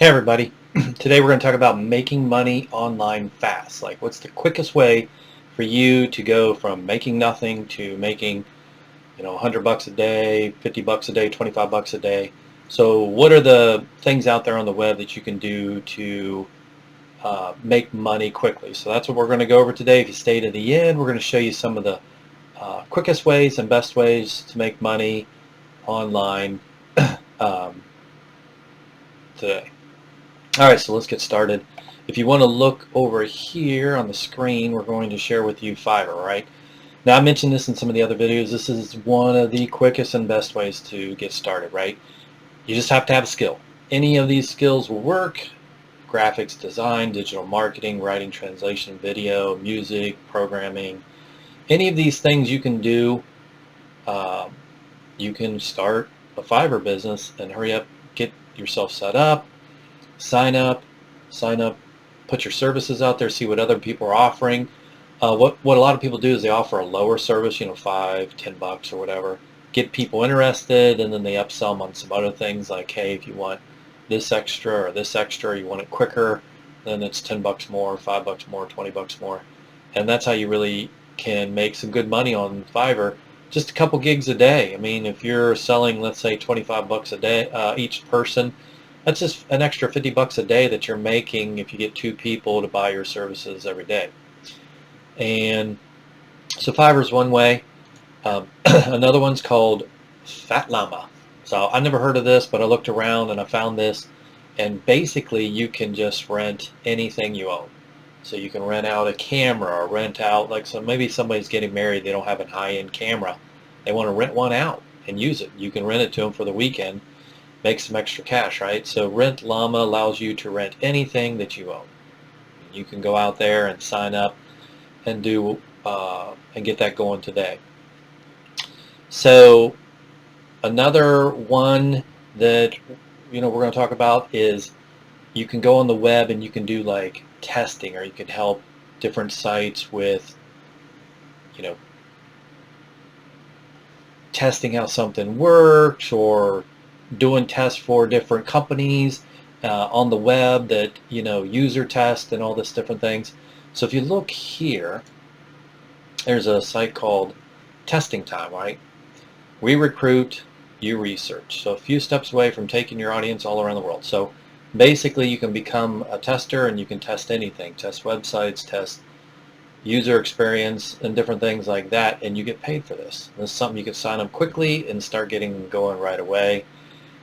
Hey everybody, today we're going to talk about making money online fast. Like what's the quickest way for you to go from making nothing to making, 100 bucks a day, 50 bucks a day, 25 bucks a day. So what are the things out there on the web that you can do to make money quickly? So that's what we're going to go over today. If you stay to the end, we're going to show you some of the quickest ways and best ways to make money online um, today. All right, so let's get started. If you want to look over here on the screen, we're going to share with you Fiverr, right? Now, I mentioned this in some of the other videos. This is one of the quickest and best ways to get started, right? You just have to have a skill. Any of these skills will work. Graphics design, digital marketing, writing, translation, video, music, programming. Any of these things you can do. Um, you can start a Fiverr business and hurry up, get yourself set up, sign up, sign up, put your services out there, see what other people are offering. What a lot of people do is they offer a lower service, 5, 10 bucks or whatever, get people interested, and then they upsell them on some other things like, hey, if you want this extra or this extra, you want it quicker, then it's 10 bucks more, 5 bucks more, 20 bucks more. And that's how you really can make some good money on Fiverr. Just a couple gigs a day. I mean, if you're selling, let's say 25 bucks a day each person, that's just an extra 50 bucks a day that you're making if you get two people to buy your services every day. And so Fiverr is one way. Another one's called Fat Llama. So I never heard of this, but I looked around and I found this. And basically you can just rent anything you own. So you can rent out a camera or rent out, like, so maybe somebody's getting married, they don't have a high-end camera. They want to rent one out and use it. You can rent it to them for the weekend, make some extra cash, right? So Rent Llama allows you to rent anything that you own. You can go out there and sign up and do and get that going today. So another one that we're going to talk about is you can go on the web and you can do like testing, or you can help different sites with testing how something works, or doing tests for different companies on the web that user test and all this different things. So if you look here, there's a site called Testing Time, right? We recruit, you research. So a few steps away from taking your audience all around the world. So basically you can become a tester and you can test anything, test websites, test user experience and different things like that, and you get paid for this. This is something you can sign up quickly and start getting going right away.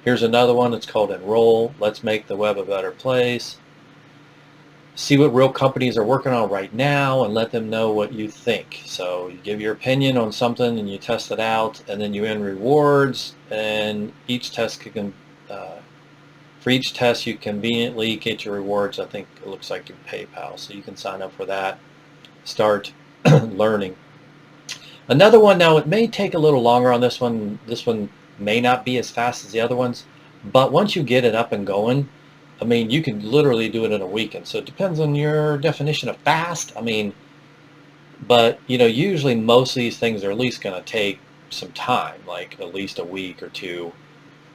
Here's another one. It's called Enroll. Let's make the web a better place. See what real companies are working on right now and let them know what you think. So you give your opinion on something and you test it out, and then you earn rewards, and each test for each test you conveniently get your rewards. I think it looks like your PayPal, so you can sign up for that, start learning. Another one, now it may take a little longer on this one. This one may not be as fast as the other ones, but once you get it up and going, I mean, you can literally do it in a weekend. So it depends on your definition of fast. I mean, but usually most of these things are at least going to take some time, like at least a week or two.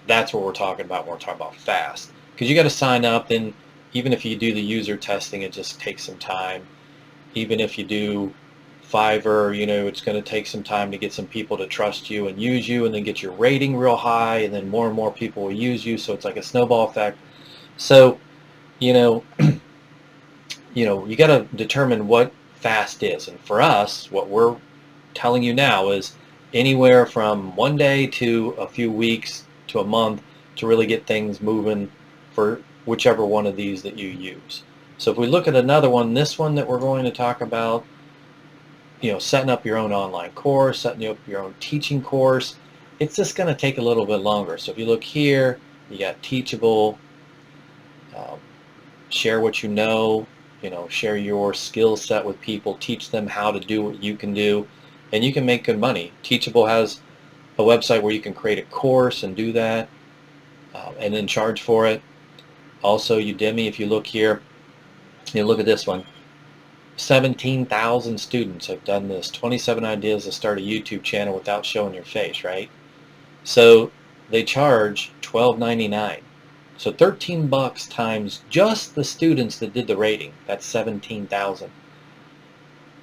That's what we're talking about when we're talking about fast, because you got to sign up. And even if you do the user testing, it just takes some time. Even if you do Fiverr, it's going to take some time to get some people to trust you and use you, and then get your rating real high, and then more and more people will use you. So it's like a snowball effect. So, you got to determine what fast is. And for us, what we're telling you now is anywhere from one day to a few weeks to a month to really get things moving for whichever one of these that you use. So if we look at another one, this one that we're going to talk about, setting up your own online course, setting up your own teaching course, it's just going to take a little bit longer. So if you look here, you got Teachable, share what you know, share your skill set with people, teach them how to do what you can do, and you can make good money. Teachable has a website where you can create a course and do that, and then charge for it. Also, Udemy, if you look here, look at this one. 17,000 students have done this. 27 ideas to start a YouTube channel without showing your face, right? So they charge $12.99. So 13 bucks times just the students that did the rating, that's 17,000.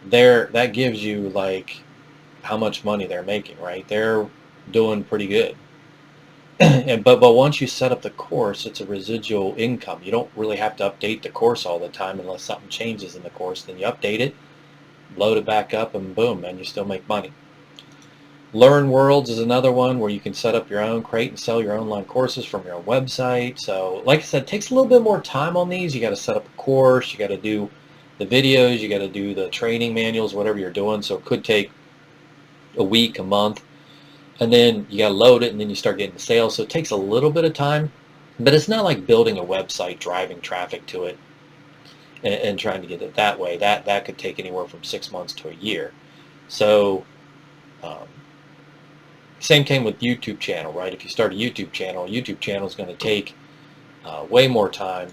There, that gives you like how much money they're making, right? They're doing pretty good. But once you set up the course, it's a residual income. You don't really have to update the course all the time unless something changes in the course. Then you update it, load it back up, and boom, man, you still make money. Learn Worlds is another one where you can set up your own, create and sell your online courses from your own website. So like I said, it takes a little bit more time on these. You got to set up a course, you got to do the videos, you got to do the training manuals, whatever you're doing. So it could take a week, a month, and then you got to load it, and then you start getting the sales. So it takes a little bit of time, but it's not like building a website, driving traffic to it, and trying to get it that way. That could take anywhere from 6 months to a year. So um, same thing with YouTube channel, right? If you start a YouTube channel is going to take way more time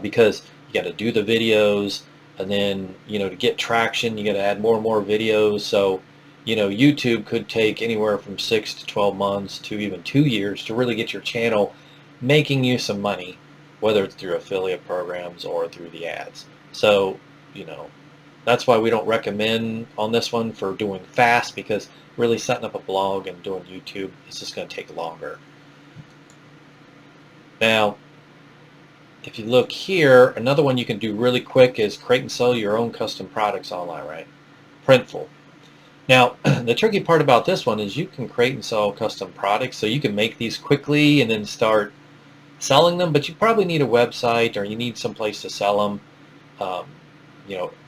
because you got to do the videos, and then to get traction, you got to add more and more videos. So YouTube could take anywhere from 6 to 12 months to even 2 years to really get your channel making you some money, whether it's through affiliate programs or through the ads. So that's why we don't recommend on this one for doing fast, because really setting up a blog and doing YouTube is just going to take longer. Now, if you look here, another one you can do really quick is create and sell your own custom products online, right? Printful. Now, the tricky part about this one is you can create and sell custom products, so you can make these quickly and then start selling them, but you probably need a website, or you need some place to sell them.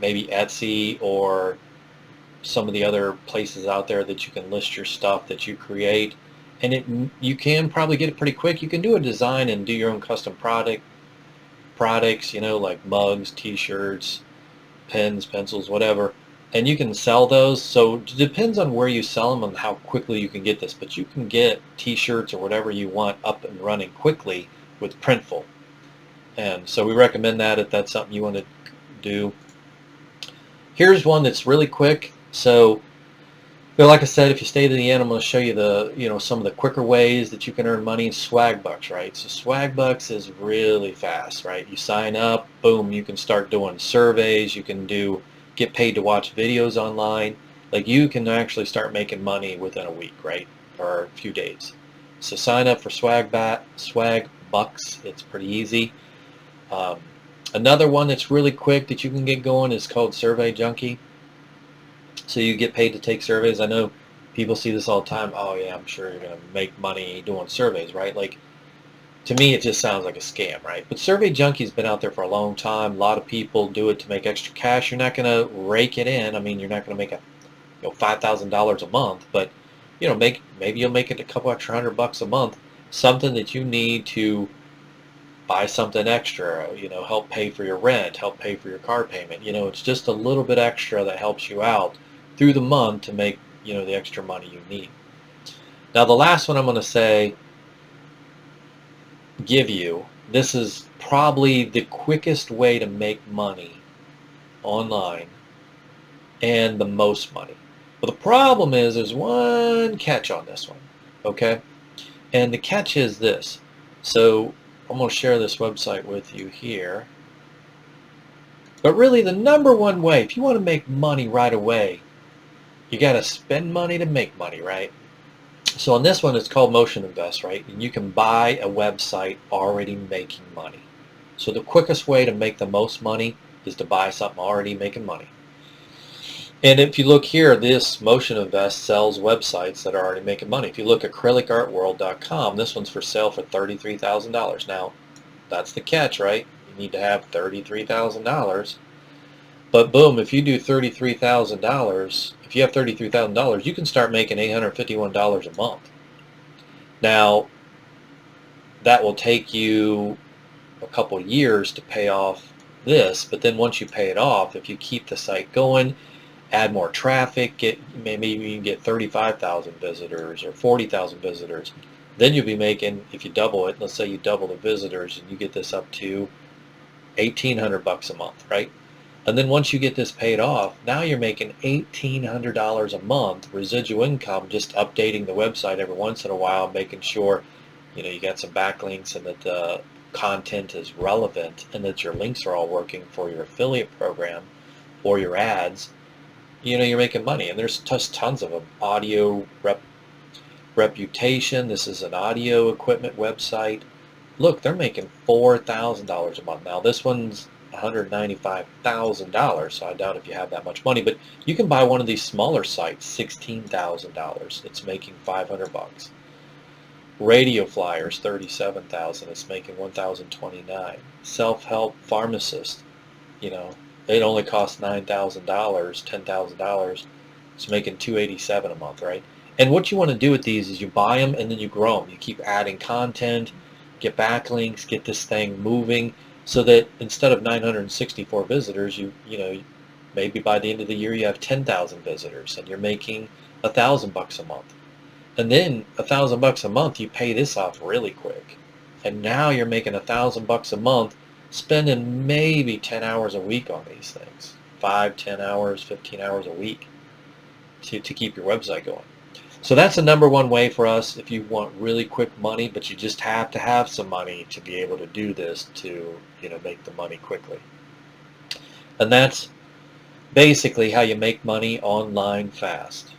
Maybe Etsy or some of the other places out there that you can list your stuff that you create, and you can probably get it pretty quick. You can do a design and do your own custom products, like mugs, t-shirts, pens, pencils, whatever, and you can sell those. So it depends on where you sell them and how quickly you can get this, but you can get t-shirts or whatever you want up and running quickly with Printful. And so we recommend that if that's something you want to do. Here's one that's really quick. So, like I said, if you stay to the end, I'm going to show you some of the quicker ways that you can earn money. Swagbucks, right? So Swagbucks is really fast, right? You sign up, boom, you can start doing surveys. You can get paid to watch videos online. Like, you can actually start making money within a week, right? Or a few days. So sign up for Swagbucks. It's pretty easy. Another one that's really quick that you can get going is called Survey Junkie. So you get paid to take surveys. I know people see this all the time. Oh yeah, I'm sure you're going to make money doing surveys, right? Like, to me, it just sounds like a scam, right? But Survey Junkie's been out there for a long time. A lot of people do it to make extra cash. You're not going to rake it in. I mean, you're not going to make $5,000 a month, but maybe you'll make it a couple extra $100 a month. Something that you need to buy something extra, help pay for your rent, help pay for your car payment. It's just a little bit extra that helps you out through the month to make, the extra money you need. Now, the last one I'm going to give you, this is probably the quickest way to make money online and the most money. But the problem is there's one catch on this one, okay? And the catch is this. So I'm going to share this website with you here. But really, the number one way, if you want to make money right away, you got to spend money to make money, right? So on this one, it's called Motion Invest, right? And you can buy a website already making money. So the quickest way to make the most money is to buy something already making money. And if you look here, this Motion Invest sells websites that are already making money. If you look at acrylicartworld.com, this one's for sale for $33,000. Now, that's the catch, right? You need to have $33,000. But boom, if you do $33,000, if you have $33,000, you can start making $851 a month. Now, that will take you a couple years to pay off this, but then once you pay it off, if you keep the site going, add more traffic, maybe you can get 35,000 visitors or 40,000 visitors, then you'll be making, if you double it, let's say you double the visitors and you get this up to $1,800 a month, right? And then once you get this paid off, now you're making $1,800 a month residual income, just updating the website every once in a while, making sure you got some backlinks and that the content is relevant and that your links are all working for your affiliate program or your ads, you're making money. And there's just tons of them. Audio Reputation. This is an audio equipment website. Look, they're making $4,000 a month. Now this one's $195,000, so I doubt if you have that much money, but you can buy one of these smaller sites, $16,000. It's making 500 bucks. Radio Flyers, 37,000. It's making 1,029. Self-help pharmacist, it only costs $9,000, $10,000. It's making 287 a month, right? And what you want to do with these is you buy them and then you grow them. You keep adding content, get backlinks, get this thing moving, so that instead of 964 visitors, maybe by the end of the year you have 10,000 visitors and you're making $1,000 a month. And then $1,000 a month, you pay this off really quick. And now you're making $1,000 a month, spending maybe 10 hours a week on these things. 5, 10 hours, 15 hours a week to keep your website going. So that's the number one way for us if you want really quick money, but you just have to have some money to be able to do this to, make the money quickly. And that's basically how you make money online fast.